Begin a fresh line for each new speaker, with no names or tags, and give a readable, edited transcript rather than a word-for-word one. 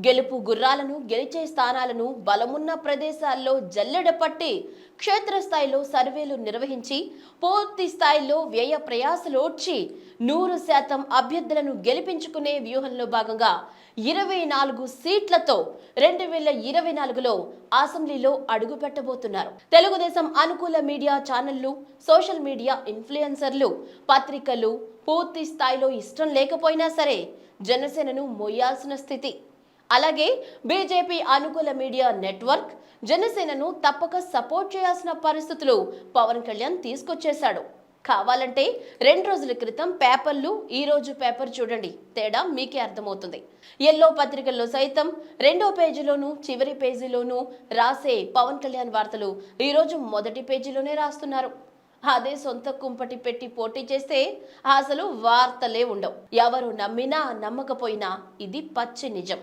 గెలుపు గుర్రాలను గెలిచే స్థానాలను బలమున్న ప్రదేశాల్లో జల్లెడ పట్టి క్షేత్రస్థాయిలో సర్వేలు నిర్వహించి పూర్తి స్థాయిలో వ్యయ ప్రయాసలోడ్చి 100% అభ్యర్థులను గెలిపించుకునే వ్యూహంలో భాగంగా 24 సీట్లతో 2024లో అసెంబ్లీలో అడుగు పెట్టబోతున్నారు. తెలుగుదేశం అనుకూల మీడియా ఛానళ్లు, సోషల్ మీడియా ఇన్ఫ్లుయెన్సర్లు, పత్రికలు పూర్తి స్థాయిలో ఇష్టం లేకపోయినా సరే జనసేనను మోయాల్సిన స్థితి. అలాగే బీజేపీ అనుకూల మీడియా నెట్వర్క్ జనసేనను తప్పక సపోర్ట్ చేయాల్సిన పరిస్థితులు పవన్ కళ్యాణ్ తీసుకొచ్చేశాడు. కావాలంటే 2 రోజుల క్రితం పేపర్లు, ఈ రోజు పేపర్ చూడండి, తేడా మీకే అర్థమవుతుంది. ఎల్లో పత్రికల్లో సైతం 2వ పేజీలోనూ చివరి పేజీలోనూ రాసే పవన్ కళ్యాణ్ వార్తలు ఈ రోజు మొదటి పేజీలోనే రాస్తున్నారు. అదే సొంత కుంపటి పెట్టి పోటీ చేస్తే అసలు వార్తలే ఉండవు. ఎవరు నమ్మినా నమ్మకపోయినా ఇది పచ్చి నిజం.